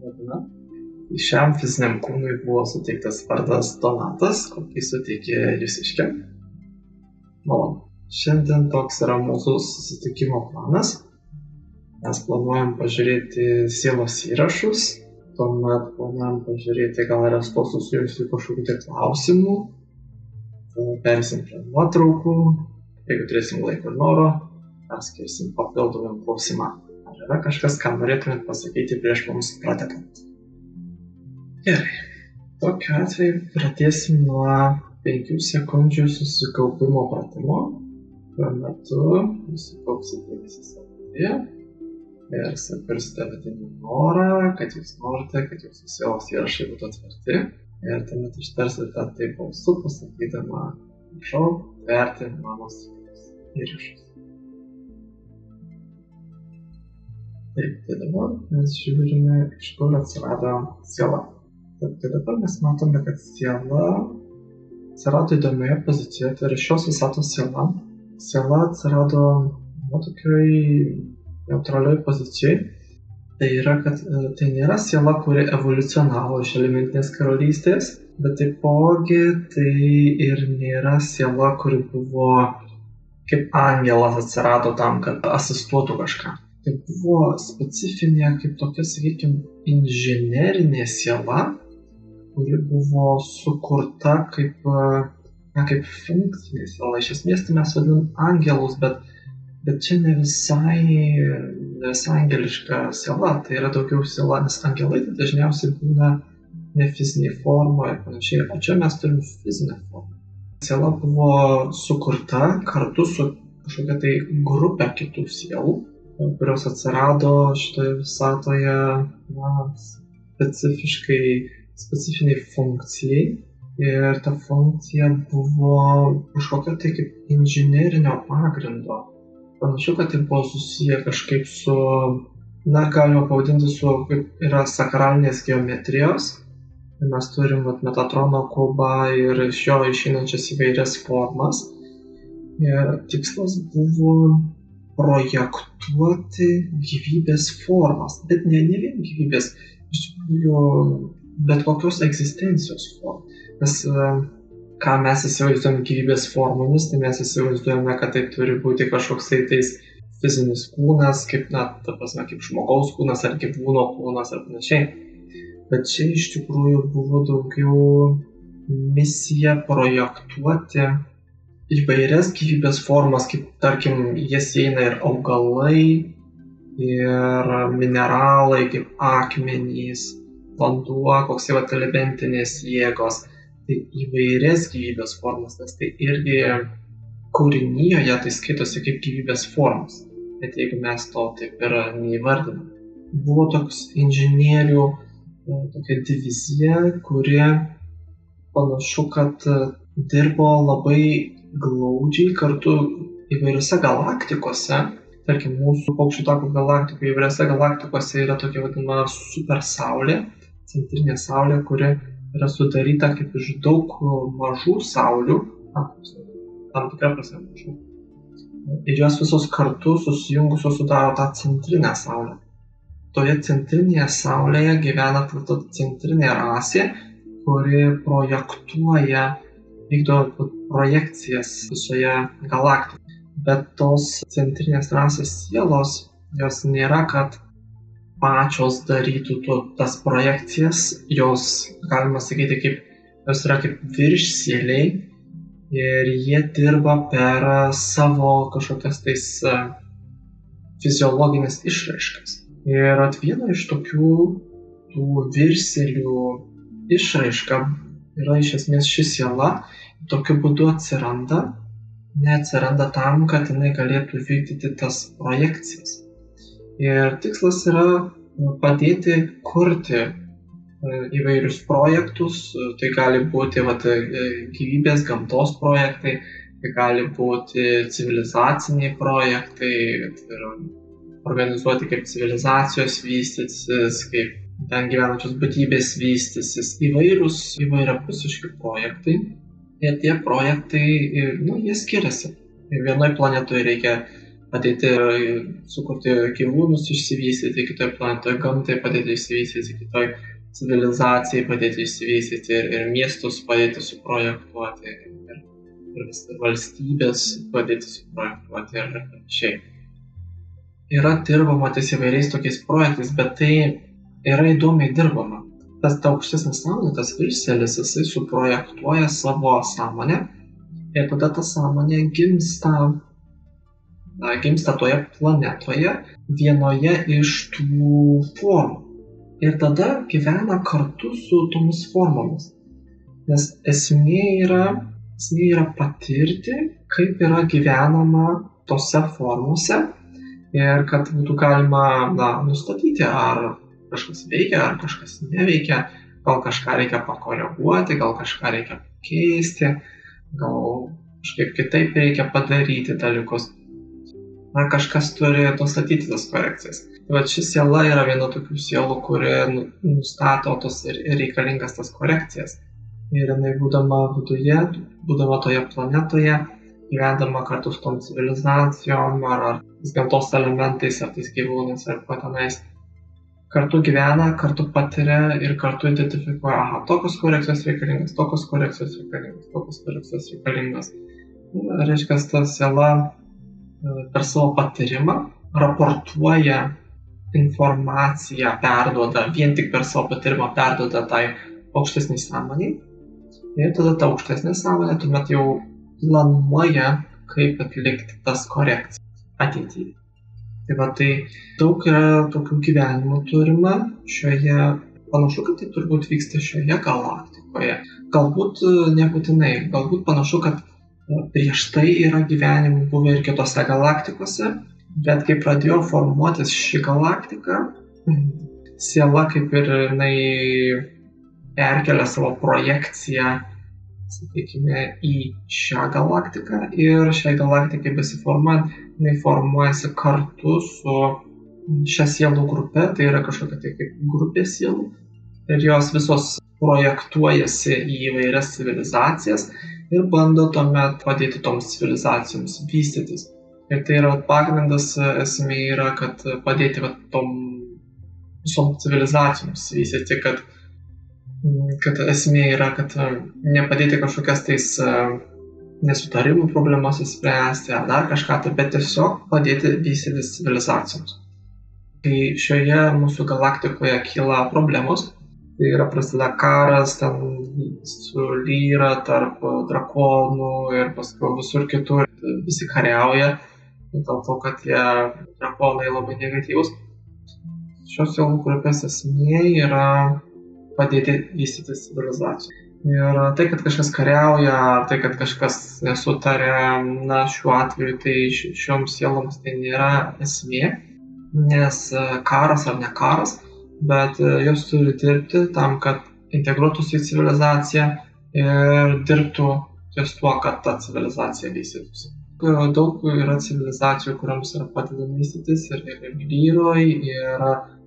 vadina. Šiam fiziniam kūnui buvo suteiktas vardas Donatas, kokį suteikė Jūsiškė. Šiandien toks yra mūsų susitikimo planas. Mes planuojam pažiūrėti sielos įrašus, tuomet planuojam pažiūrėti, gal yra su to susijusių kažkokių klausimų, persim prie nuotraukų, jeigu turėsim laiko ir noro, perskirsim papildomą klausimą. Ar yra kažkas, ką norėtumėt pasakyti prieš mums pradedant? Gerai, tokiu atveju pradėsim nuo 5 sekundžių susikaupimo pratimo. Tuo metu susikaupsite visi savo ir sakursite vidinį norą, kad jūs norite, kad jūsų sielos įrašai būtų atverti. Ir tuomet ištarsite tai balsu, pasakydama, prašau, atverti mano sielos įrašus. Taip, tai dabar mes žiūrime, iš kur atsirado siela. Tai dabar mes matome, kad siela atsirado įdomioje pozicijoje, tai yra šios visatos siela. Siela atsirado tokioj neutralioj pozicijai. Tai yra, kad tai nėra siela, kuri evoliucionavo iš elementinės karalystės, bet taipogi tai ir nėra siela, kuri buvo kaip angelas atsirado tam, kad asistuotų kažką. Tai buvo specifinė, kaip tokia, sakykime, inžinerinė siela, kuri buvo sukurta kaip funkcinė siela. Iš esmės tai mes vadinam angelus, bet čia ne visai angeliška siela, tai yra daugiau siela, nes angelai tai dažniausiai būna ne fiziniai formoje ir panašiai, o čia mes turim fizinę formą. Siela buvo sukurta kartu su kažkokia tai grupė kitų sielų, kurios atsirado šitoje visatoje specifiniai funkcijai. Ir ta funkcija buvo kažkokia tai kaip inžinerinio pagrindo. Panašu, kad tai buvo susiję kažkaip su, galima pavadinti su, kaip yra sakralinės geometrijos. Mes turim Metatrono kubą ir iš jo išeinančias įvairias formas. Ir tikslas buvo projektuoti gyvybės formas, bet ne vien gyvybės, iš tikrųjų bet kokios egzistencijos formos. Nes ką mes įsivaizduojame gyvybės formomis, tai mes įsivaizduojame, kad tai turi būti kažkoks tais fizinis kūnas, kaip žmogaus kūnas ar gyvūno kūnas ar panašiai. Bet čia iš tikrųjų buvo daugiau misija projektuoti įvairias gyvybės formas, kaip tarkim, jas įeina ir augalai, ir mineralai, kaip akmenys, vanduo, koks elementinės jėgos. Tai įvairias gyvybės formas, nes tai irgi kūrinyje tai skaitosi kaip gyvybės formos. Bet jeigu mes to taip ir neįvardiname. Buvo toks inžinierių tokia divizija, kuri panašu, kad dirbo labai glaudžiai kartu įvairiose galaktikose. Tarkim, mūsų paukščių takų galaktikoje, įvairiose galaktikose yra tokia vadinama supersaulė, centrinė saulė, kuri yra sudaryta kaip iš daug mažų saulių, tam tikra prasme mažų. Ir jos visos kartu susijungusios sudaro tą centrinę saulę. Toje centrinėje saulėje gyvena centrinė rasė, kuri vykdo projekcijas visoje galaktikoje. Bet tos centrinės rasės sielos, jos nėra, kad pačios darytų tas projekcijas, jos, galima sakyti, jos yra kaip viršsieliai ir jie dirba per savo kažkokias tais fiziologinės išraiškas. Ir viena iš tokių tų viršsielių išraiška yra iš esmės ši siela, tokiu būdu neatsiranda tam, kad jinai galėtų vykdyti tas projekcijas. Ir tikslas yra padėti kurti įvairius projektus, tai gali būti gyvybės, gamtos projektai, tai gali būti civilizaciniai projektai, tai yra organizuoti kaip civilizacijos vystysis, kaip ten gyvenančios būtybės vystysis, įvairiapusiški projektai. Ir tie projektai, jie skiriasi. Vienoje planetoje reikia padėti sukurti gyvūnus, išsivystyti kitoje planetoje, gamtai padėti išsivystyti kitoje civilizacijai, padėti išsivystyti ir miestus padėti suprojektuoti, ir valstybės padėti suprojektuoti ir panašiai. Yra dirbama ties įvairiais tokiais projektais, bet tai yra įdomiai dirbama. Tas aukštesnis sąmonė, tas viršselis, jisai suprojektuoja savo sąmonę ir tada ta sąmonė gimsta toje planetoje vienoje iš tų formų. Ir tada gyvena kartu su tomis formomis. Nes esmė yra patirti, kaip yra gyvenama tose formose ir kad būtų galima nustatyti, ar kažkas veikia, ar kažkas neveikia, gal kažką reikia pakoreguoti, gal kažką reikia pakeisti, gal kažkaip kitaip reikia padaryti dalykus. Ar kažkas turi nustatyti tas korekcijas. Bet ši siela yra viena tokių sielų, kuri nustato tos ir reikalingas tas korekcijas. Ir jinai būdama viduje, būdama toje planetoje, gyvendama kartu su tom civilizacijom, ar gamtos elementais, ar tais gyvūnais, ar ko tenais, kartu gyvena, kartu patiria ir kartu identifikuoja, tokios korekcijos reikalingas, tokios korekcijos reikalingas, tokios korekcijos reikalingas. Reiškia, ta siela per savo patyrimą raportuoja informaciją, perduoda, vien tik per savo patyrimą perduoda tai aukštesnį sąmoniai. Ir tada ta aukštesnė sąmonė tuomet jau planuoja, kaip atlikti tas korekcijas ateityje. Tai daug yra tokių gyvenimų turima šioje, panašu, kad tai turbūt vyksta šioje galaktikoje. Galbūt nebūtinai, galbūt panašu, kad prieš tai yra gyvenimų buvę ir kitose galaktikose, bet kai pradėjo formuotis ši galaktika, siela kaip ir jinai perkelia savo projekciją, sakykime, į šią galaktiką ir šiai galaktikai besiformuojant, jinai formuojasi kartu su šia sielų grupe, tai yra kažkokia tai kaip grupė sielų ir jos visos projektuojasi į įvairias civilizacijas ir bando tuomet padėti toms civilizacijoms vystytis. Ir tai yra pagrindas, esmė yra, kad padėti tom visom civilizacijoms vystyti, kad esmė yra, kad nepadėti kažkokias tais nesutarimų problemas įspręsti ar dar kažką, bet tiesiog padėti vystytis civilizacijoms. Kai šioje mūsų galaktikoje kyla problemos, tai yra prasideda karas ten su lyra tarp drakonų ir paskui visur kitur visi kariauja, dėl to, kad tie drakonai labai negatyvūs. Šios sielų grupės esmė yra padėti vystytis civilizacijų. Ir tai, kad kažkas kariauja, ar tai, kad kažkas nesutarė, šiuo atveju tai šioms sieloms tai nėra esmė, nes karas ar ne karas, bet jos turi dirbti tam, kad integruotųsi į civilizaciją ir dirbtų ties tuo, kad ta civilizacija vystytųsi. Daug yra civilizacijų, kuriams yra padedama vystytis ir Lyroj, ir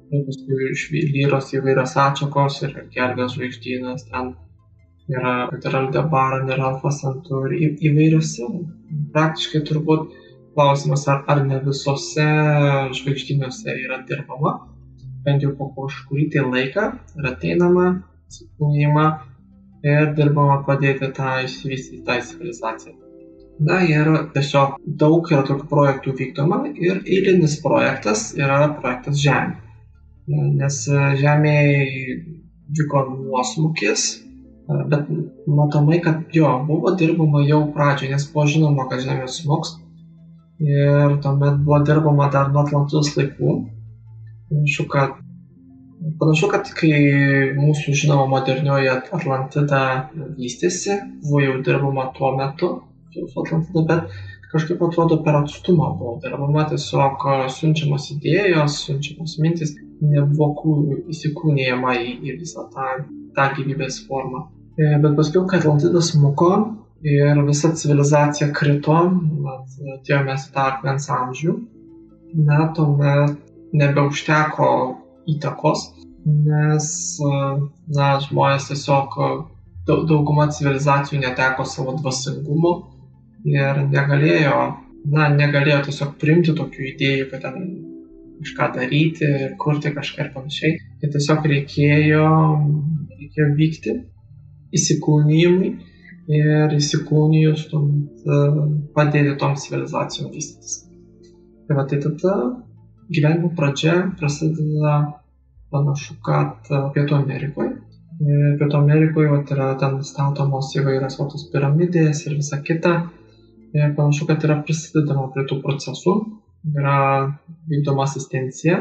paskui iš Lyros įvairios atšakos ir Kerbės žvaigždynas, ten yra Aldebaran ir Alfa Centauri, įvairiose. Praktiškai turbūt klausimas, ar ne visose žvaigždynuose yra dirbama, bent jau po kažkurį tai laiką ir ateinama, atsikūnijama ir dirbama padėti tą išsivystyti tą civilizaciją. Ir tiesiog daug yra tokių projektų vykdoma ir eilinis projektas yra projektas Žemė. Nes Žemėje vyko nuosmukis, bet matomai, kad buvo dirbama jau pradžioje, nes buvo žinoma, kad Žemė smuks ir tuomet buvo dirbama dar nuo Atlantos laikų. Panašu, kad kai mūsų žinoma modernioji Atlantida vystėsi, buvo jau dirbama tuo metu su Atlantida, bet kažkaip atrodo per atstumą buvo dirbama, tiesiog siunčiamos idėjos, siunčiamos mintis, nebuvo įsikūnijama į visą tą gyvybės formą. Bet paskui, kai Atlantida smuko ir visa civilizacija krito, atėjomės į tą akmens amžių, tuomet nebeužteko įtakos, nes žmonės tiesiog dauguma civilizacijų neteko savo dvasingumo ir negalėjo negalėjo tiesiog priimti tokių idėjų, kad ten kažką daryti, kurti kažką ir panašiai. Tai tiesiog reikėjo vykti įsikūnijimui ir įsikūnijus padėti tom civilizacijom vystytis. Tai tada gyvenimo pradžia prasideda panašu, kad Pietų Amerikoje. Pietų Amerikoje yra ten statomos įvairios tos piramidės ir visa kita. Panašu, kad yra prisidedama prie tų procesų, yra vykdoma asistencija,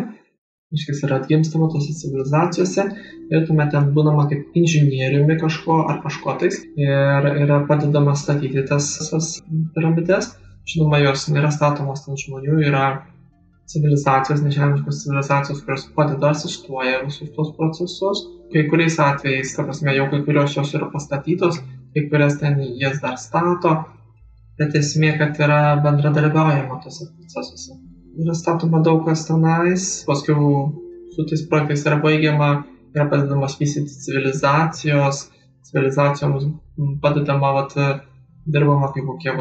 yra atgimstama tose civilizacijose ir tuomet ten būnama kaip inžinieriumi kažko ar kažko tais ir yra padedama statyti tas piramidės. Žinoma, jos nėra statomos ten žmonių, yra civilizacijos, nežemiškos civilizacijos, kurios padeda, asistuoja visus tos procesus. Kai kuriais atvejais, jau kai kurios jos yra pastatytos, kai kurias ten jas dar stato, bet esmė, kad yra bendradarbiaujama tose procesuose. Yra statoma daug kas tenais, paskui su tais projektais yra baigiama, yra padedamas vystyti civilizacijoms padedama, dirbama kaip kokie,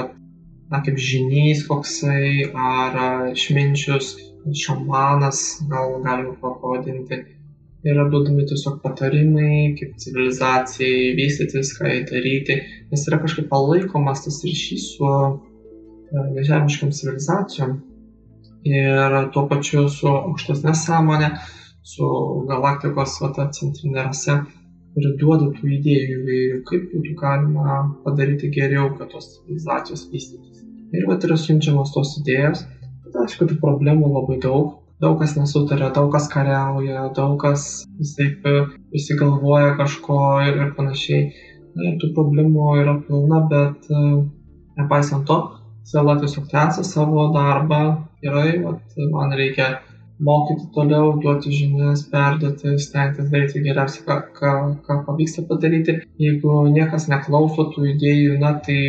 kaip žinys koksai, ar išminčius, šamanas, gal galima pavadinti. Yra duodami tiesiog patarimai, kaip civilizacijai vystytis, ką daryti, nes yra kažkaip palaikomas tas ryšys su nežemiškom civilizacijom ir tuo pačiu su aukštesnė sąmonė, su galaktikos centrinė rase ir duoda tų idėjų įvairių, kaip būtų galima padaryti geriau, kad tos civilizacijos vystytis. Ir yra siunčiamos tos idėjos, bet aišku, tų problemų labai daug. Daug kas nesutarė, daug kas kariauja, daug kas visi galvoja kažko ir panašiai. Ir tų problemų yra pilna, bet nepaisant to, siela tiesiog tęsia savo darbą. Gerai, man reikia mokyti toliau, duoti žinias, perduoti, stengtis daryti geriausiai, ką pavyksta padaryti. Jeigu niekas neklauso tų idėjų, tai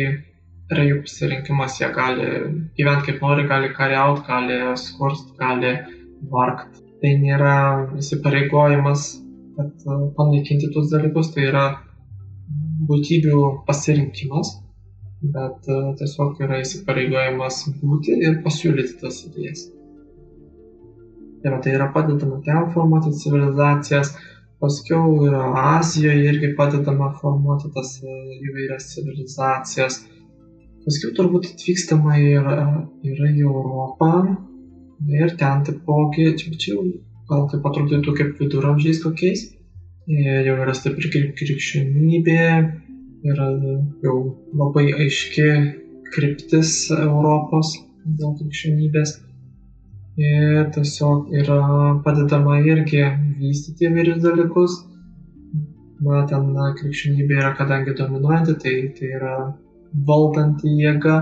yra jų pasirinkimas, jie gali gyventi kaip nori, gali kariauti, gali skursti, gali vargti. Tai nėra įsipareigojimas, kad panaikinti tuos dalykus, tai yra būtybių pasirinkimas, bet tiesiog yra įsipareigojimas būti ir pasiūlyti tas idėjas. Tai yra padedama ten formuoti civilizacijas, paskiau yra Azijoje irgi padedama formuoti tas įvairias civilizacijas. Paskiau turbūt atvykstama yra į Europą ir ten taipogi, čia gal taip atrodytų kaip viduramžiais kokiais, jau yra stipri krikščionybė, yra jau labai aiški kryptis Europos dėl krikščionybės ir tiesiog yra padedama irgi vystyti įvairius dalykus. Ten krikščionybė yra kadangi dominuojanti, tai yra valdanti jėga,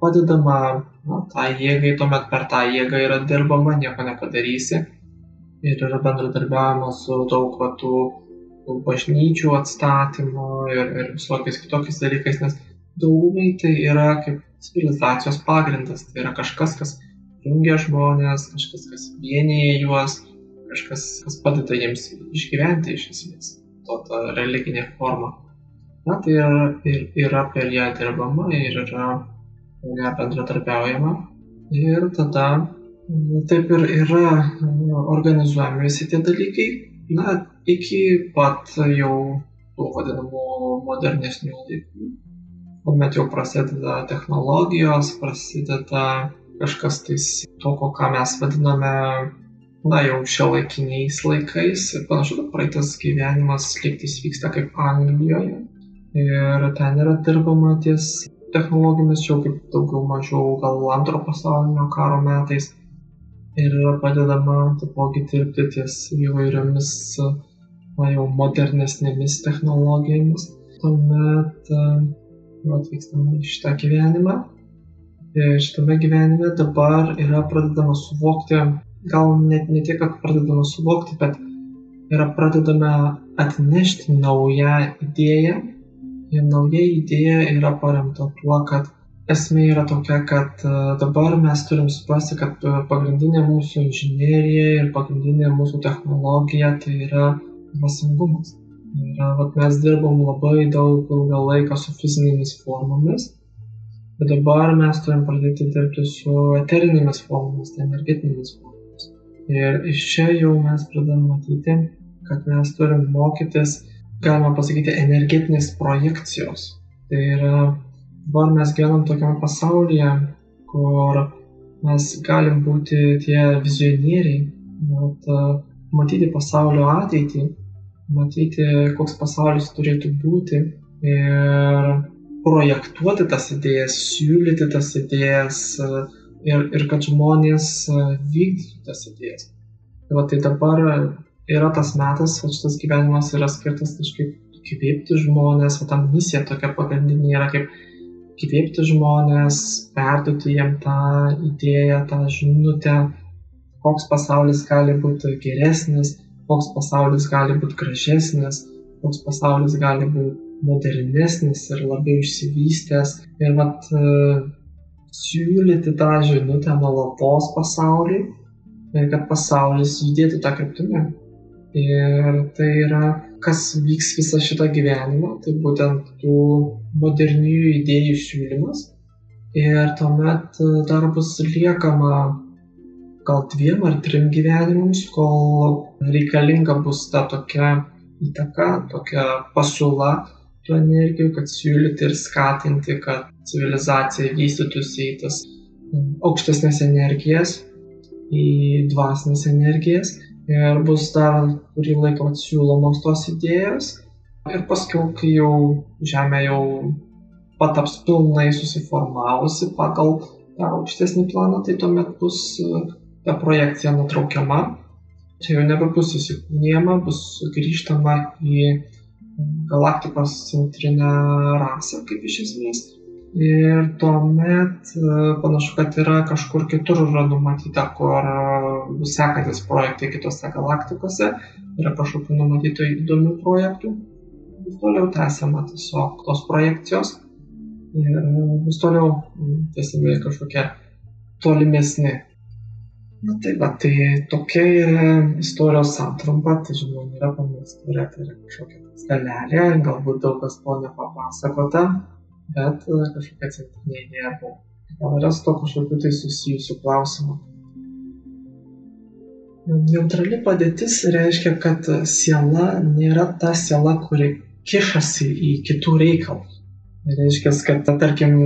padedama tą jėgai, tuomet per tą jėgą yra dirbama, nieko nepadarysi. Ir yra bendradarbiavama su daug tų bažnyčių atstatymo ir visokiais kitokiais dalykais, nes daugumai tai yra kaip civilizacijos pagrindas, tai yra kažkas, kas jungia žmonės, kažkas, kas vienyje juos, kažkas, kas padeda jiems išgyventi iš esmės, ta religinė forma. Tai yra per ją dirbama ir yra ją bendradarbiaujama ir tada taip ir yra organizuojami visi tie dalykai, iki pat jau tų vadinamų modernesnių laikų, kuomet jau prasideda technologijos, prasideda kažkas tais toko, ką mes vadiname jau šiuolaikiniais laikais. Panašu, kad praeitas gyvenimas lygtais vyksta kaip Anglijoje ir ten yra dirbama ties technologijomis jau kaip daugiau mažiau gal antro pasaulinio karo metais ir yra padedama taipogi dirbti ties įvairiomis jau modernesnėmis technologijomis. Tuomet atvykstame į šitą gyvenimą. Ir šitame gyvenime dabar yra pradedama suvokti, gal net ne tiek, kad pradedama suvokti, bet yra pradedama atnešti naują idėją. Ir nauja idėja yra paremta tuo, kad esmė yra tokia, kad dabar mes turim suprasti, kad pagrindinė mūsų inžinerija ir pagrindinė mūsų technologija tai yra dvasingumas. Ir mes dirbam labai daug ilgą laiką su fizinėmis formomis Bet dabar mes turim pradėti dirbti su eterinėmis formomis, tai energetinėmis formomis. Ir iš čia jau mes pradedam matyti, kad mes turim mokytis, galima pasakyti, energetinės projekcijos. Tai yra, dabar mes gyvenam tokiame pasaulyje, kur mes galim būti tie vizionieriai, matyti pasaulio ateitį, matyti, koks pasaulis turėtų būti ir projektuoti tas idėjas, siūlyti tas idėjas ir kad žmonės vykdytų tas idėjas. Tai dabar yra tas metas, šitas gyvenimas yra skirtas kažkaip įkvėpti žmonės, ta misija tokia pagrindinė yra kaip įkvėpti žmonės, perduoti jiem tą idėją, tą žinutę, koks pasaulis gali būti geresnis, koks pasaulis gali būti gražesnis, koks pasaulis gali būti modernesnis ir labiau išsivystęs. Ir siūlyti tą žinutę nuolatos pasauliui, kad pasaulis judėtų tą kryptimį. Ir tai yra, kas vyks visą šitą gyvenimą, tai būtent tų moderniųjų idėjų siūlymas. Ir tuomet dar bus liekama gal 2 ar 3 gyvenimams, kol reikalinga bus ta tokia įtaka, tokia pasiūla tų energijų, kad siūlyti ir skatinti, kad civilizacija vystytųsi į tas aukštesnės energijas, į dvasinės energijas. Ir bus dar kurį laiką siūlomos tos idėjos. Ir paskui, kai jau Žemė jau pataps pilnai susiformavusi pagal tą aukštesnį planą, tai tuomet bus ta projekcija nutraukiama. Čia jau nebebus įsikūnijama, bus grįžtama į galaktikos centrinę rasę, kaip iš esmės. Ir tuomet panašu, kad yra kažkur kitur yra numatyta, kur bus sekantis projektai kitose galaktikose, yra kažkokių numatytų įdomių projektų. Bus toliau tęsiama tiesiog tos projekcijos ir bus toliau tęsiami kažkokie tolimesni. Tai tokia yra istorijos santrumpa, tai žinoma, nėra paminė istorija, tai yra kažkokia stalelė, galbūt daug kas buvo nepapasakota, bet kažkokia centrinė idėja buvo. Gal yra su to kažkokių tai susijusių klausimų. Neutrali padėtis reiškia, kad siela nėra ta siela, kuri kišasi į kitų reikalus. Reiškia, kad tarkim,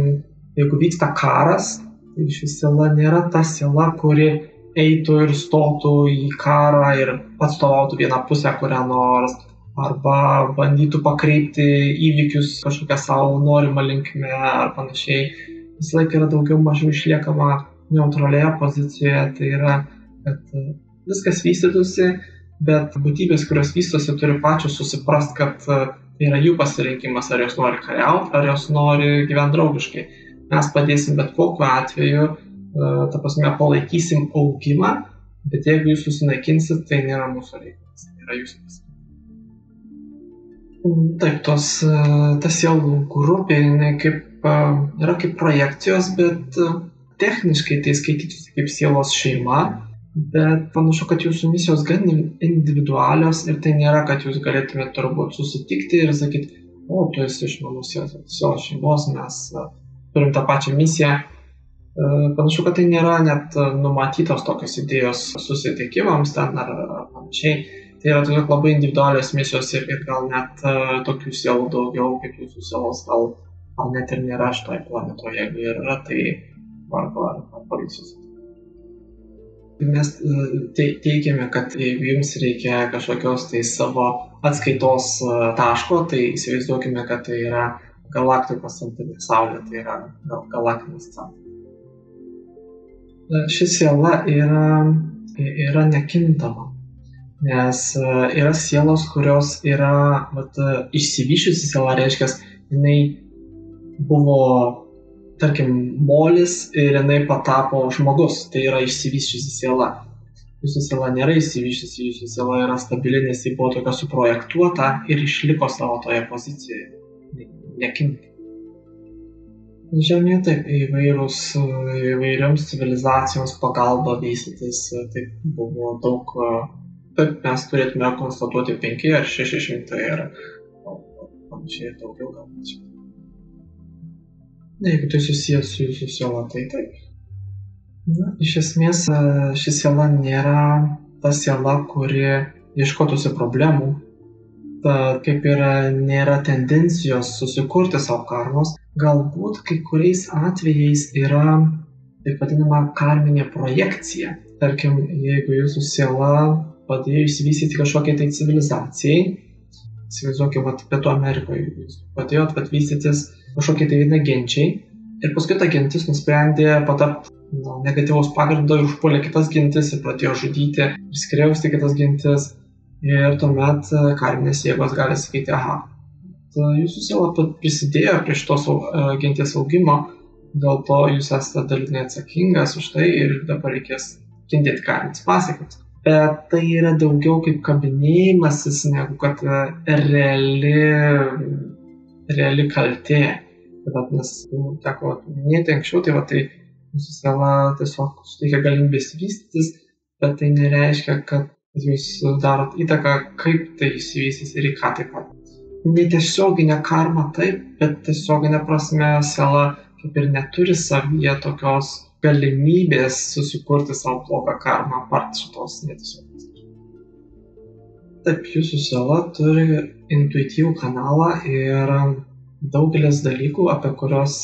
jeigu vyksta karas, tai ši siela nėra ta siela, kuri eitų ir stotų į karą ir atstovautų vieną pusę kurią nors, arba bandytų pakreipti įvykius kažkokią savo norimą linkme ar panašiai. Visą laiką yra daugiau mažiau išliekama neutralioje pozicijoje, tai yra, kad viskas vystytųsi, bet būtybės, kurios vystosi, turi pačios susiprast, kad tai yra jų pasirinkimas, ar jos nori kariauti, ar jos nori gyventi draugiškai. Mes padėsim bet kokiu atveju, ta prasme, palaikysim augimą, bet jeigu jūs susinaikinsit, tai nėra mūsų reikalas, tai yra jūs pasirinkimas. Taip, ta sielų grupė, jinai yra kaip projekcijos, bet techniškai tai skaitytųsi kaip sielos šeima, bet panašu, kad jūsų misijos gan individualios ir tai nėra, kad jūs galėtumėte turbūt susitikti ir sakyti, tu esi iš mano sielos šeimos, mes turim tą pačią misiją. Panašu, kad tai nėra net numatytos tokios idėjos susitikimams ten ar panašiai. Tai yra tiesiog labai individualios misijos ir gal net tokių sielų daugiau kaip jūsų sielos, gal net ir nėra šitoje planetoje. Jeigu yra, tai vargu ar pavyks susitikti. Mes teigiame, kad jeigu jums reikia kažkokios tai savo atskaitos taško, tai įsivaizduokime, kad tai yra galaktikos centrinė Saulė, tai yra galaktinis centras. Ši siela yra nekintama, nes yra sielos, kurios yra išsivysčiusi siela, reiškia, jinai buvo, tarkim, molis ir jinai patapo žmogus, tai yra išsivysčiusi siela. Jūsų siela nėra išsivysčiusi, jūsų siela yra stabili, nes ji buvo tokia suprojektuota ir išliko savo toje pozicijoje, nekinta. Žemėje taip įvairioms civilizacijoms pagalba vystytis, taip buvo daug, taip mes turėtume konstatuoti 5 ar 600 ir panašiai daugiau galbūt. Jeigu tai susijęs su jūsų siela, tai taip. Na, iš esmės, ši siela nėra ta siela, kuri ieškotųsi problemų. Tad kaip ir nėra tendencijos susikurti savo karmos, galbūt kai kuriais atvejais yra taip vadinama karminė projekcija. Tarkim, jeigu jūsų siela padėjo išsivystyti kažkokiai tai civilizacijai, įsivaizduokime, Pietų Amerikoje jūs padėjot vystytis kažkokiai tai vienai genčiai ir paskui ta gentis nusprendė patapti negatyvaus pagrindo ir užpuolė kitas gentis ir pradėjo žudyti ir skriausti kitas gentis. Ir tuomet karminės jėgos gali sakyti, aha, jūsų siela prisidėjo prie šitos genties augimo, dėl to jūs esate dalinai atsakingas už tai ir dabar reikės kentėti karminės pasekmes. Bet tai yra daugiau kaip kabinėjimasis, negu kad reali kaltė. Nes teko minėti anksčiau, tai jūsų siela tiesiog suteikia galimybės vystytis, bet tai nereiškia, kad jūs darot įtaką, kaip tai išsivystys ir į ką taip pat. Netiesioginė karma taip, bet tiesioginė prasme siela kaip ir neturi savyje tokios galimybės susikurti savo blogą karmą apart šitos netiesioginės. Taip, jūsų siela turi intuityvų kanalą ir daugelis dalykų, apie kurios,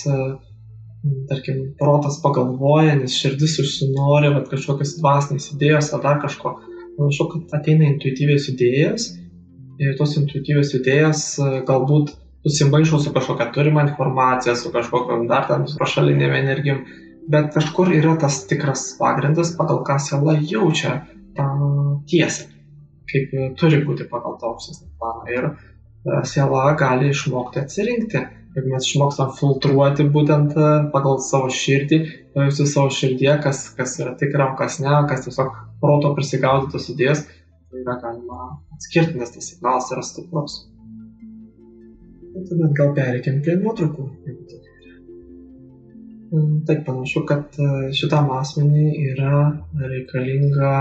tarkim, protas pagalvoja, nes širdis užsinori, kažkokios dvasinės idėjos ar dar kažko. Panašu, kad ateina intuityvios idėjos ir tos intuityvios idėjos galbūt susimaišo su kažkokia turima informacija, su kažkokiam dar tam pašalinėm energijom, bet kažkur yra tas tikras pagrindas, pagal ką siela jaučia tą tiesą, kaip turi būti pagal tą aukštesnį planą. Ir siela gali išmokti atsirinkti. Jeigu mes išmokstam filtruoti būtent pagal savo širdį, pajausti savo širdie, kas yra tikra, kas ne, kas tiesiog proto prisigaudytos idėjas, tai yra galima atskirti, nes tas signalas yra stiprus. Tuomet gal pereikim prie nuotraukų. Taip, panašu, kad šitam asmeniui yra reikalinga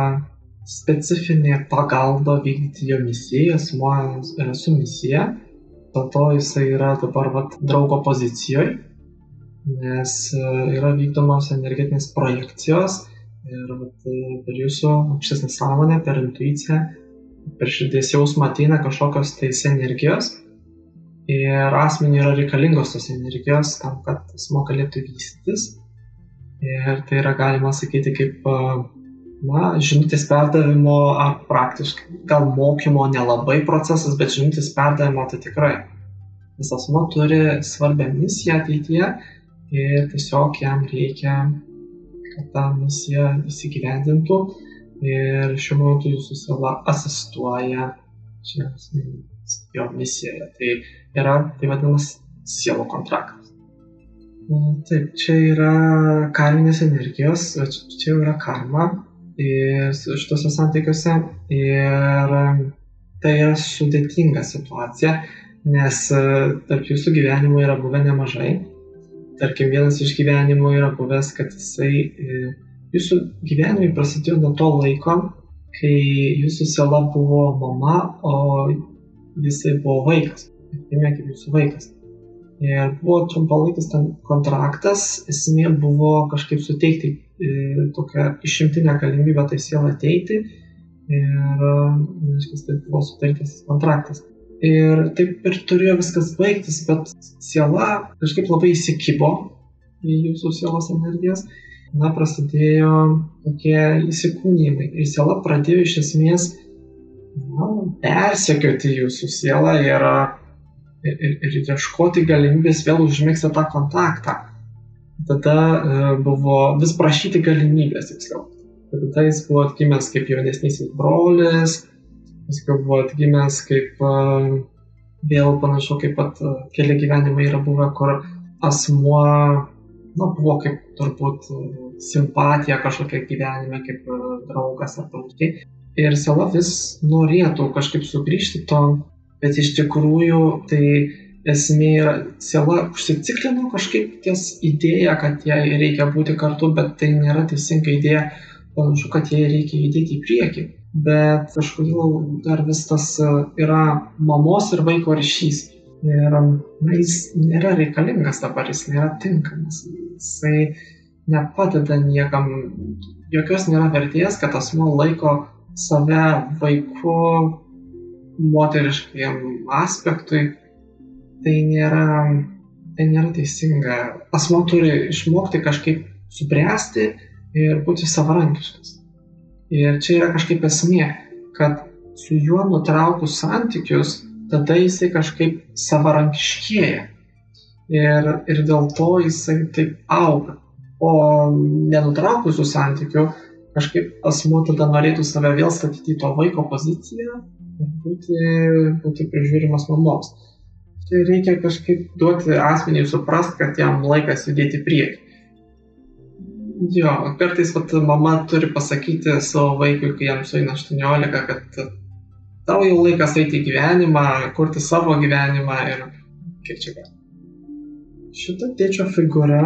specifinė pagalba vykdyti jo misiją, asmuo yra su misija, dėl to jisai yra dabar draugo pozicijoje, nes yra vykdomos energetinės projekcijos ir per jūsų aukštesnę sąmonę, per intuiciją, per širdies jausmą ateina kažkokios tais energijos ir asmeniui yra reikalingos tos energijos tam, kad asmuo galėtų vystytis. Ir tai yra galima sakyti kaip žinutės perdavimo ar praktiškai gal mokymo nelabai procesas, bet žinutės perdavimo tai tikrai. Nes asmuo turi svarbią misiją ateityje ir tiesiog jam reikia, kad ta misija įsigyvendintų ir šiuo metu jūsų siela asistuoja jo misijoje. Tai yra, tai vadinamas sielų kontraktas. Taip, čia yra karminės energijos, čia yra karma šitose santykiuose ir tai yra sudėtinga situacija, nes tarp jūsų gyvenimų yra buvę nemažai. Tarkim, vienas iš gyvenimų yra buvęs, kad jūsų gyvenimai prasidėjo nuo to laiko, kai jūsų siela buvo mama, o jisai buvo vaikas. Gimė kaip jūsų vaikas. Ir buvo trumpalaikis kontraktas, esmė buvo kažkaip suteikti tokią išimtinę galimybę tai sielą ateiti ir tai buvo suteiktas kontraktas. Ir taip ir turėjo viskas baigtis, bet siela kažkaip labai įsikibo į jūsų sielos energijas. Prasidėjo tokie įsikūnijimai. Ir siela pradėjo iš esmės persekioti jūsų sielą ir ieškoti galimybės vėl užmegzti tą kontaktą. Tada buvo vis prašyti galimybės, tiksliau. Tada jis buvo atgimęs kaip jaunesnysis brolis, paskui buvo atgimęs kaip vėl panašu, kaip pat keli gyvenimai yra buvę, kur asmuo buvo kaip turbūt simpatija kažkokia gyvenime, kaip draugas ar panašiai. Ir siela vis norėtų kažkaip sugrįžti to, bet iš tikrųjų tai esmė yra, siela užsiciklino kažkaip ties idėja, kad jai reikia būti kartu, bet tai nėra teisinga idėja, panašu, kad jai reikia judėti į priekį. Bet kažkodėl dar vis tas yra mamos ir vaiko ryšys. Ir jis nėra reikalingas dabar, jis nėra tinkamas, jisai nepadeda niekam, jokios nėra vertės, kad asmuo laiko save vaiku moteriškajam aspektui, tai nėra teisinga. Asmuo turi išmokti kažkaip subręsti ir būti savarankiškas. Ir čia yra kažkaip esmė, kad su juo nutraukus santykius, tada jisai kažkaip savarankiškėja. Ir dėl to jisai taip auga. O nenutraukus tų santykių, kažkaip asmuo tada norėtų save vėl statyti į to vaiko poziciją ir būti prižiūrimas mamos. Tai reikia kažkaip duoti asmeniui suprast, kad jam laikas judėti į priekį. Jo, kartais mama turi pasakyti savo vaikui, kai jam sueina 18, kad tau jau laikas eiti į gyvenimą, kurti savo gyvenimą ir kaip čia gal. Šita tėčio figūra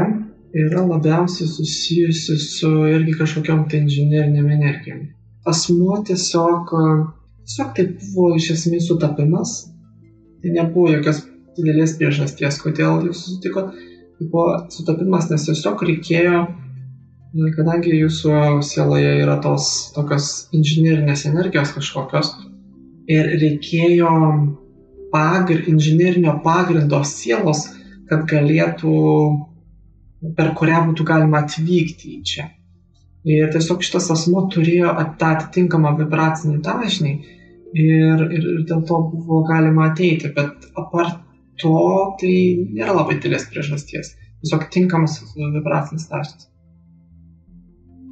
yra labiausiai susijusi su irgi kažkokiom tai inžinerinėm energijom. Asmuo tiesiog tai buvo iš esmės sutapimas, tai nebuvo jokios didelės priežasties, kodėl jūs susitikot, tai buvo sutapimas, nes tiesiog reikėjo, kadangi jūsų sieloje yra tokios inžinerinės energijos kažkokios, ir reikėjo inžinerinio pagrindo sielos, kad galėtų, per kurią būtų galima atvykti į čia. Ir tiesiog šitas asmuo turėjo tą atitinkamą vibracinį dažnį ir dėl to buvo galima ateiti, bet apart to tai nėra labai didelės priežasties. Tiesiog tinkamas vibracinis dažnis.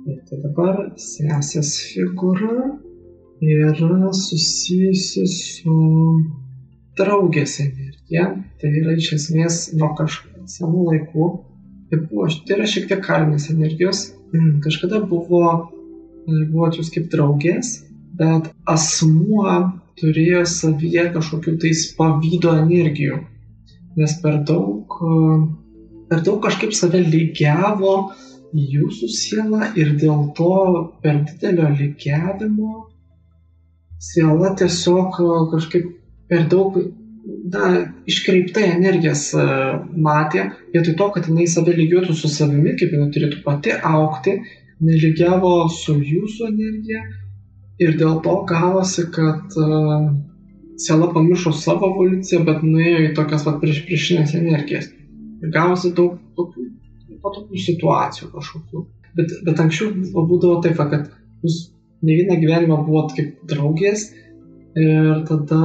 Tai dabar sesės figūra yra susijusi su draugės energija. Tai yra iš esmės nuo senų laikų. Tai yra šiek tiek karinės energijos. Kažkada buvot jūs kaip draugės, bet asmuo turėjo savyje kažkokių tais pavydo energijų. Nes per daug kažkaip save lygiavo į jūsų sielą ir dėl to per didelio lygiavimo siela tiesiog kažkaip per daug iškreiptai energijas matė, vietoj to, kad jinai save lygiuotų su savimi, kaip jinai turėtų pati augti, jinai lygiavo su jūsų energija ir dėl to gavosi, kad siela pamiršo savo evoliuciją, bet nuėjo į tokias priešinės energijas. Ir gavosi daug tokių situacijų kažkokių. Bet anksčiau būdavo taip, kad jūs ne vieną gyvenimą buvot kaip draugės ir tada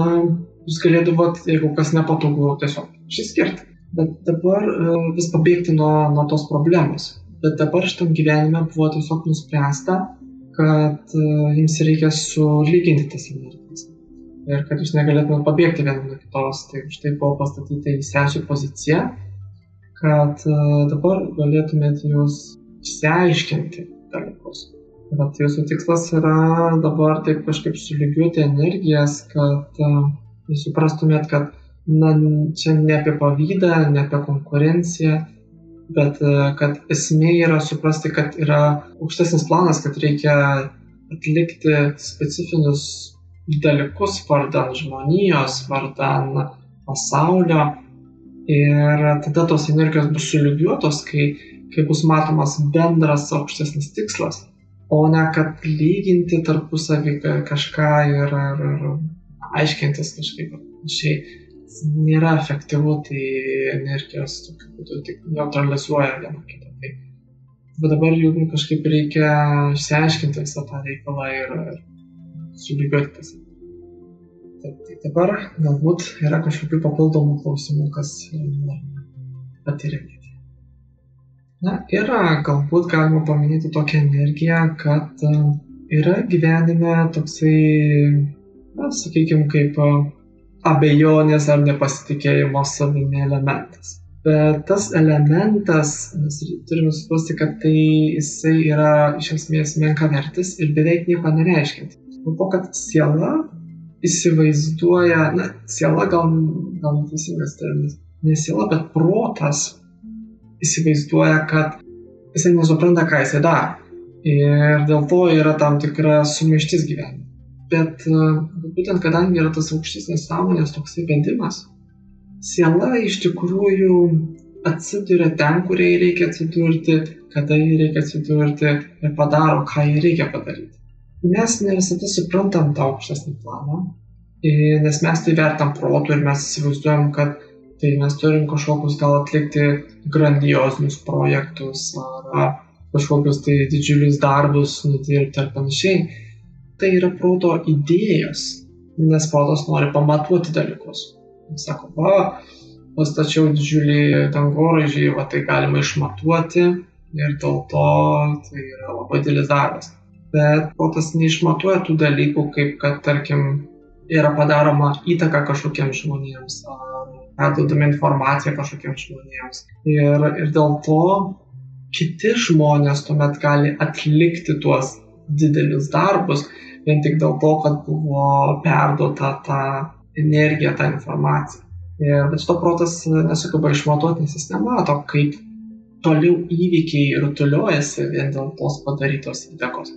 jūs galėdavot, jeigu kas nepatogu, tiesiog išsiskirti. Bet dabar vis pabėgti nuo tos problemos. Bet dabar šitam gyvenime buvo tiesiog nuspręsta, kad jums reikia sulyginti tas energijas. Ir kad jūs negalėtumėt pabėgti vieną nuo kitos. Tai štai buvo pastatyta į sesių poziciją, kad dabar galėtumėt jūs išsiaiškinti dalykus. Bet jūsų tikslas yra dabar taip kažkaip sulygiuoti energijas, kad jūs suprastumėt, kad čia ne apie pavydą, ne apie konkurenciją, bet kad esmė yra suprasti, kad yra aukštesnis planas, kad reikia atlikti specifinius dalykus vardan žmonijos, vardan pasaulio. Ir tada tos energijos bus sulygiuotos, kai bus matomas bendras aukštesnis tikslas, o ne kad lyginti tarpusavį kažką ir aiškintis kažkaip panašiai. Nėra efektyvu, tai energijos tokiu būdu tik neutralizuoja vieną kitą. Bet dabar jų kažkaip reikia išsiaiškinti visą tą reikalą ir sulygiuoti tas. Tai dabar galbūt yra kažkokių papildomų klausimų, kas patirinėti. Ir galbūt galima paminėti tokią energiją, kad yra gyvenime toksai, sakykime, kaip abejonės ar nepasitikėjimo savimi elementas. Bet tas elementas, mes turime suprasti, kad jisai yra iš esmės menkavertis ir beveik nieko nereiškiantis. Dėl to, kad siela įsivaizduoja, siela gal neteisingas terminas, ne siela, bet protas įsivaizduoja, kad jisai nesupranta, ką jisai daro. Ir dėl to yra tam tikra sumaištis gyvenime. Bet būtent kadangi yra tas aukštesnis sąmonės toksai vedimas, siela iš tikrųjų atsiduria ten, kur jai reikia atsidurti, kada jai reikia atsidurti ir padaro, ką jai reikia padaryti. Mes ne visada suprantam tą aukštesnį planą, nes mes tai vertam protu ir mes įsivaizduojam, kad tai mes turim kažkokius gal atlikti grandiozinius projektus ar kažkokius tai didžiulius darbus nudirbti ar panašiai. Tai yra proto idėjos, nes protas nori pamatuoti dalykus. Jis sako, pastačiau didžiulį dangoraižį, tai galima išmatuoti ir dėl to tai yra labai didelis darbas. Bet protas neišmatuoja tų dalykų, kaip kad, tarkim, yra padaroma įtaka kažkokiems žmonėms, perduodama informacija kažkokiems žmonėms. Ir dėl to kiti žmonės tuomet gali atlikti tuos didelius darbus, vien tik dėl to, kad buvo perduota ta energija, ta informacija. Bet šito protas nesugeba išmatuoti, nes jis nemato, kaip toliau įvykiai rutuliuojasi vien dėl tos padarytos įtakos.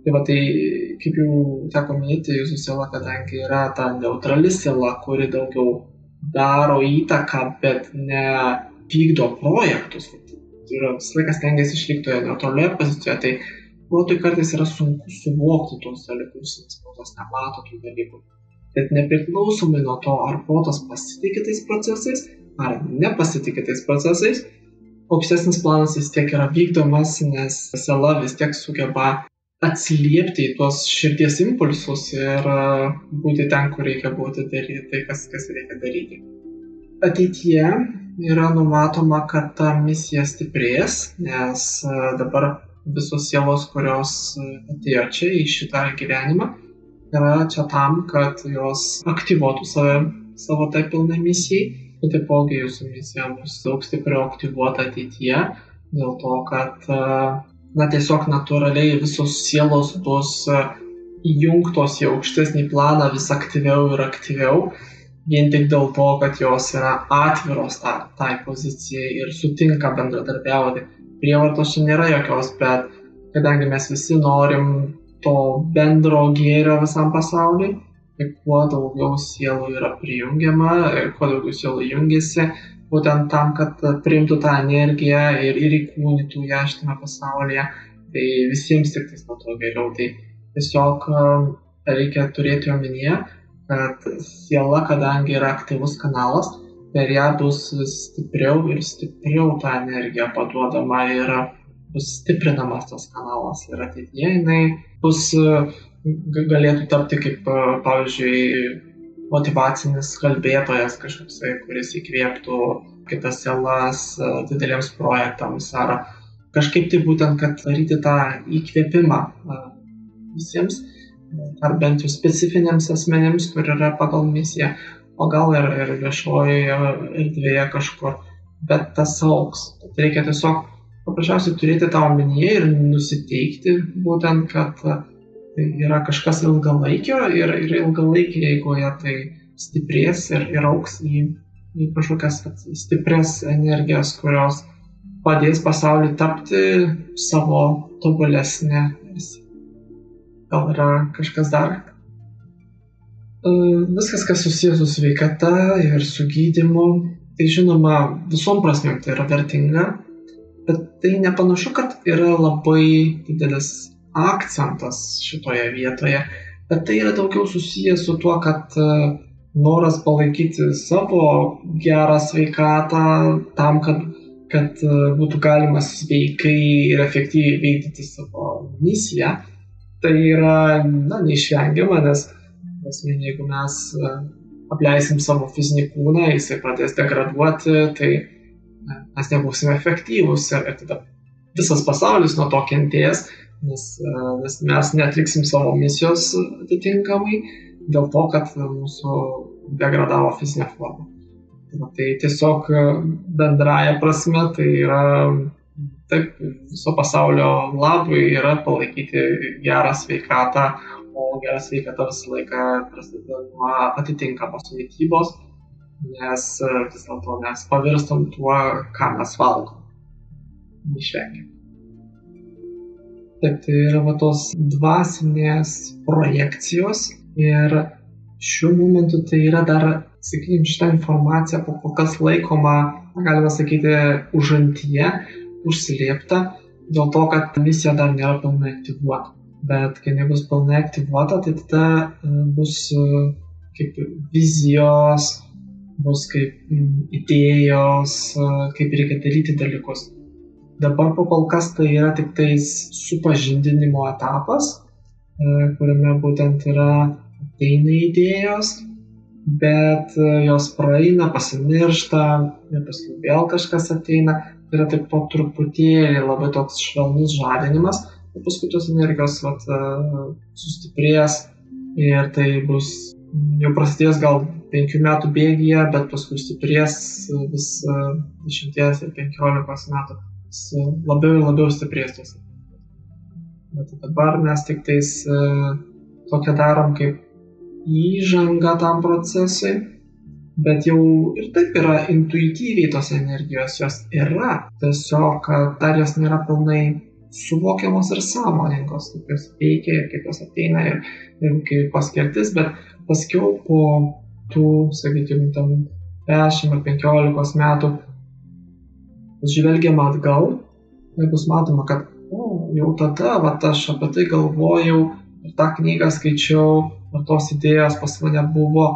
Tai kaip jau teko minėti, jūsų siela, kadangi yra ta neutrali siela, kuri daugiau daro įtaką, bet ne vykdo projektus. Tai yra visą laiką stengiasi išlikti toje neutralioje pozicijoje, tai protui kartais yra sunku suvokti tuos dalykus, nes protas nemato tų dalykų. Bet nepriklausomai nuo to, ar protas pasitikė tais procesais, ar nepasitikė tais procesais, aukštesnis planas vis tiek yra vykdomas, nes siela vis tiek sugeba atsiliepti į tuos širdies impulsus ir būti ten, kur reikia būti, daryti tai, kas reikia daryti. Ateityje yra numatoma, kad ta misija stiprės, nes dabar visos sielos, kurios atėjo čia į šitą gyvenimą, yra čia tam, kad jos aktyvuotų savo tai pilnai misijai. Ir taipogi jūsų misija bus daug stipriau aktyvuota ateityje, dėl to, kad tiesiog natūraliai visos sielos bus įjungtos į aukštesnį planą vis aktyviau ir aktyviau, vien tik dėl to, kad jos yra atviros tai pozicijai ir sutinka bendradarbiauti. Prievartos čia nėra jokios, bet kadangi mes visi norim to bendro gėrio visam pasauliui, ir kuo daugiau sielų yra prijungiama ir kuo daugiau sielų jungiasi, būtent tam, kad priimtų tą energiją ir įkūnytų ją šitame pasaulyje, tai visiems tik nuo to geriau. Tai tiesiog reikia turėti omenyje, kad siela, kadangi yra aktyvus kanalas, per ją bus stipriau ir stipriau ta energija paduodama ir bus stiprinamas tas kanalas. Ir ateityje jinai galėtų tapti kaip, pavyzdžiui, motyvacinis kalbėtojas kažkoksai, kuris įkvėptų kitas sielas dideliems projektams ar kažkaip tai būtent, kad daryti tą įkvėpimą visiems, ar bent jau specifiniams asmenims, kur yra pagal misiją, o gal ir viešojoje erdvėje kažkur, bet tas augs. Tai reikia tiesiog paprasčiausiai turėti tą omenyje ir nusiteikti būtent, kad tai yra kažkas ilgalaikio ir ilgalaikėje eigoje tai stiprės ir augs į kažkokias stiprias energijas, kurios padės pasauliui tapti savo tobulesnę versiją. Gal yra kažkas dar? Viskas, kas susijęs su sveikata ir su gydymu, tai žinoma visom prasmėm tai yra vertinga, bet tai nepanašu, kad yra labai didelis akcentas šitoje vietoje, bet tai yra daugiau susijęs su tuo, kad noras palaikyti savo gerą sveikatą tam, kad būtų galima sveikai ir efektyviai vykdyti savo misiją, tai yra neišvengiama, nes jeigu mes apleisim savo fizinį kūną, jisai pradės degraduoti, tai mes nebūsime efektyvūs ir tada visas pasaulis nuo to kentės, nes mes neatliksim savo misijos atitinkamai dėl to, kad mūsų degradavo fizinė forma. Tai tiesiog bendraja prasme tai yra taip, viso pasaulio labui yra palaikyti gerą sveikatą, o gerą sveikatą visą laiką prasideda nuo atitinkamos mitybos, nes vis dėlto mes pavirstam tuo, ką mes valgom. Neišvengiam. Taip, tai yra tos dvasinės projekcijos ir šiuo momentu tai yra dar, sakykime, šitą informaciją po kol kas laikoma, galima sakyti, užantyje, užslėpta, dėl to, kad misija dar nėra pilnai aktyvuota. Bet kai nebus pilnai aktyvuota, tai tada bus kaip vizijos, bus kaip idėjos, kaip reikia daryti dalykus. Dabar po kol kas tai yra tik tais supažindinimo etapas, kuriame būtent yra ateina idėjos, bet jos praeina, pasimiršta, ir paskui vėl kažkas ateina, tai yra taip po truputėlį labai toks švelnus žadinimas, ir paskui tos energijos sustiprės ir tai bus jau prasidės gal 5 metų bėgyje, bet paskui stiprės vis 10 ir 15 metų. Labiau ir labiau stiprės tos. Bet dabar mes tik tais tokią darom kaip įžanga tam procesui, bet jau ir taip yra intuityviai tos energijos, jos yra, tiesiog dar jos nėra pilnai suvokiamos ir sąmoningos, kaip jos veikia ir kaip jos ateina ir kaip paskirtis, bet paskiau po tų, sakykime, 10 ar 15 metų žvelgiama atgal ir bus matoma, kad jau tada aš apie tai galvojau ir tą knygą skaičiau ir tos idėjos pas mane buvo,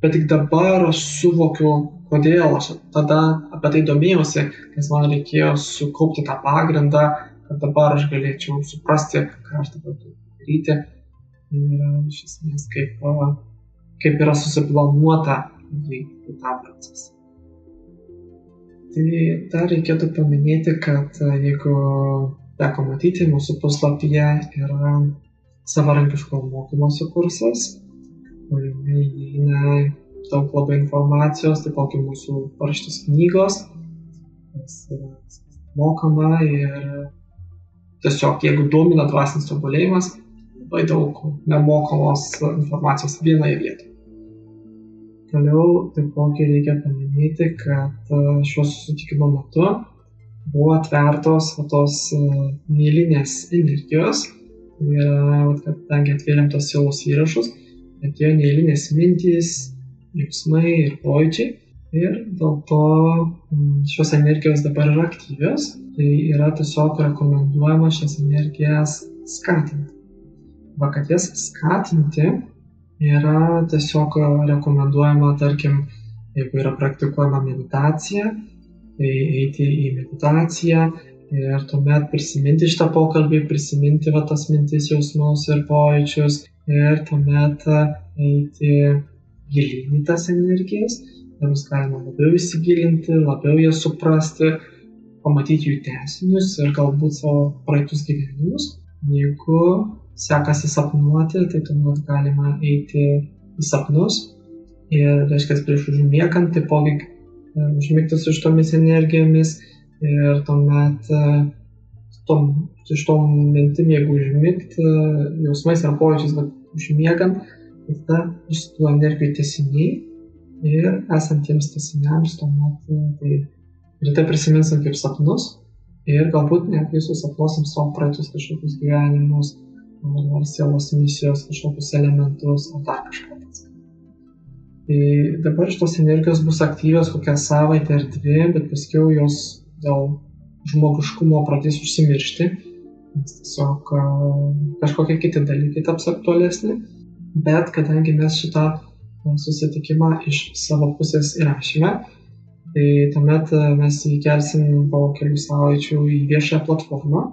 bet tik dabar aš suvokiu, kodėl aš tada apie tai domėjausi, nes man reikėjo sukaupti tą pagrindą, kad dabar aš galėčiau suprasti, ką aš dabar turiu daryti. Ir iš esmės, kaip yra susiplanuota veikti tą procesą. Tai dar reikėtų paminėti, kad jeigu teko matyti, mūsų puslapyje yra savarankiško mokymosi kursas, kuriame įeina daug labai informacijos, taipogi mūsų parašytos knygos, kas yra mokama ir tiesiog, jeigu domina dvasinis tobulėjimas, labai daug nemokamos informacijos vienoje vietoje. Toliau taipogi reikia paminėti, kad šio susitikimo metu buvo atvertos tos neeilinės energijos, kadangi atvėrėm tos sielos įrašus, atėjo neeilinės mintys, jausmai ir pojūčiai ir dėl to šios energijos dabar yra aktyvios, tai yra tiesiog rekomenduojama šias energijas skatinti. Kad jas skatinti yra tiesiog rekomenduojama, tarkim, jeigu yra praktikuojama meditacija, tai eiti į meditaciją ir tuomet prisiminti šitą pokalbį, prisiminti tas mintis, jausmus ir pojūčius ir tuomet eiti gilyn į tas energijas, ir bus galima labiau įsigilinti, labiau jas suprasti, pamatyti jų tęsinius ir galbūt savo praeitus gyvenimus. Jeigu sekasi sapnuoti, tai tuomet galima eiti į sapnus ir, reiškia, prieš užmiegant, taipogi užmigti su šitomis energijomis ir tuomet iš tom mintim, jeigu užmigti jausmais ar pojūčiais, bet užmiegant, tada bus tų energijų tęsiniai ir esantiems tęsiniams tuomet tai prisiminsim kaip sapnus ir galbūt netgi susapnuosim savo praeitus kažkokius gyvenimus ar sielos misijos kažkokius elementus ar dar kažką. Tai dabar šitos energijos bus aktyvios kokią savaitę ar 2, bet paskiau jos dėl žmogiškumo pradės užsimiršti, nes tiesiog kažkokie kiti dalykai taps aktualesni, bet kadangi mes šitą susitikimą iš savo pusės įrašėme, tai tuomet mes įkelsim po kelių savaičių į viešąją platformą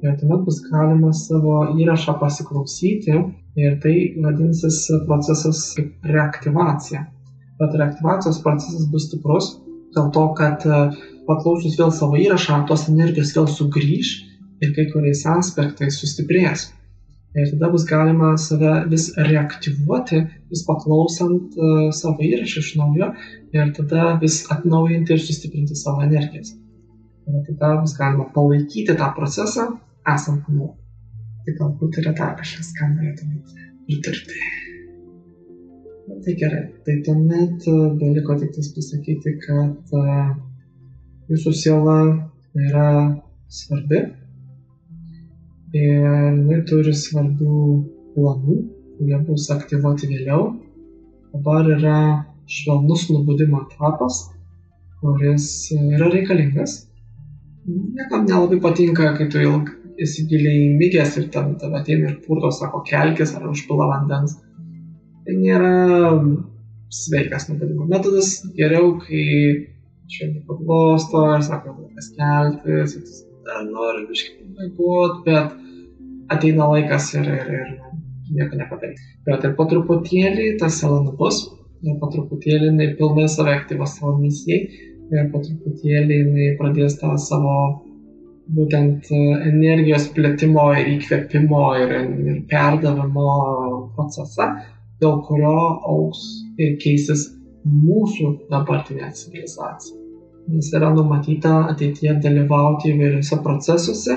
ir tuomet bus galima savo įrašą pasiklausyti ir tai vadinsis procesas kaip reaktyvacija. Bet reaktyvacijos procesas bus stiprus dėl to, kad paklausus vėl savo įrašą, tos energijos vėl sugrįž ir kai kuriais aspektais sustiprės. Ir tada bus galima save vis reaktyvuoti, vis paklausant savo įrašą iš naujo ir tada vis atnaujinti ir sustiprinti savo energijas. Ir tada bus galima palaikyti tą procesą esant nuo. Tai galbūt yra dar kažkas, ką norėtumėte pritarti. Tai gerai, tai tuomet beliko tik pasakyti, kad jūsų siela yra svarbi ir jinai turi svarbių planų, kurie bus aktyvuoti vėliau Dabar yra švelnus nubudimo etapas, kuris yra reikalingas. Niekam nelabai patinka, kai tu esi giliai įmigęs ir tave ateina ir purto, sako, kelkis ar užpila vandens. Tai nėra sveikas nubudimo metodas. Geriau, kai švelniai paglosto ir sako, laikas keltis, dar nori biškai miegot, bet ateina laikas ir nieko nepadarys. Bet ir po truputėlį ta siela nubus, ir po truputėlį jinai pilnai save aktyvas savo misijai, ir po truputėlį jinai pradės tą savo būtent energijos plėtimo ir įkvėpimo ir perdavimo procesą, dėl kurio augs ir keisis mūsų dabartinė civilizacija. Nes yra numatyta ateityje dalyvauti įvairiuose procesuose,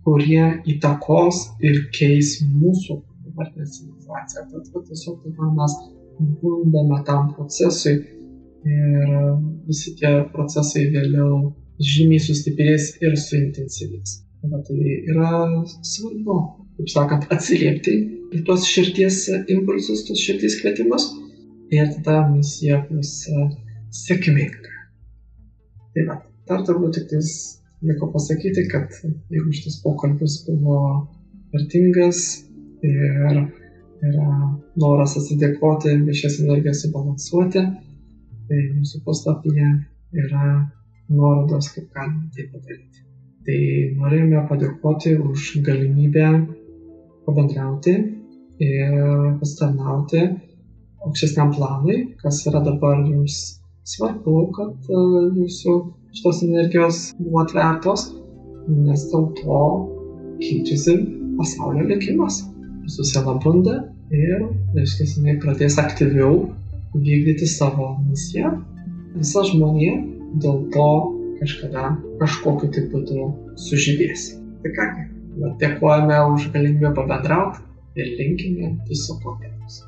kurie įtakos ir keis mūsų dabartinę civilizaciją. Tad tiesiog tada mes bundame tam procesui ir visi tie procesai vėliau žymiai sustiprės ir suintensyvės. Tai yra svarbu, kaip sakant, atsiliepti į tuos širdies impulsus, tuos širdies kvietimus ir tada misija bus sėkminga. Tai va, dar turbūt tik liko pasakyti, kad jeigu šitas pokalbis buvo vertingas ir yra noras atsidėkoti ir šias energijas subalansuoti, tai mūsų puslapyje yra nuorodos, kaip galime tai padaryti. Tai norėjome padėkoti už galimybę pabendrauti ir pasitarnauti aukštesniam planui, kas yra dabar jums svarbu, kad jūsų šitos energijos buvo atvertos, nes dėl to keičiasi pasaulio likimas. Jūsų siela bunda ir, reiškia, jinai pradės aktyviau vykdyti savo misiją. Visa žmonija dėl to kažkada kažkokiu tai būdu sužydės. Tai kągi, dėkojame už galimybę pabendrauti ir linkime viso ko geriausio.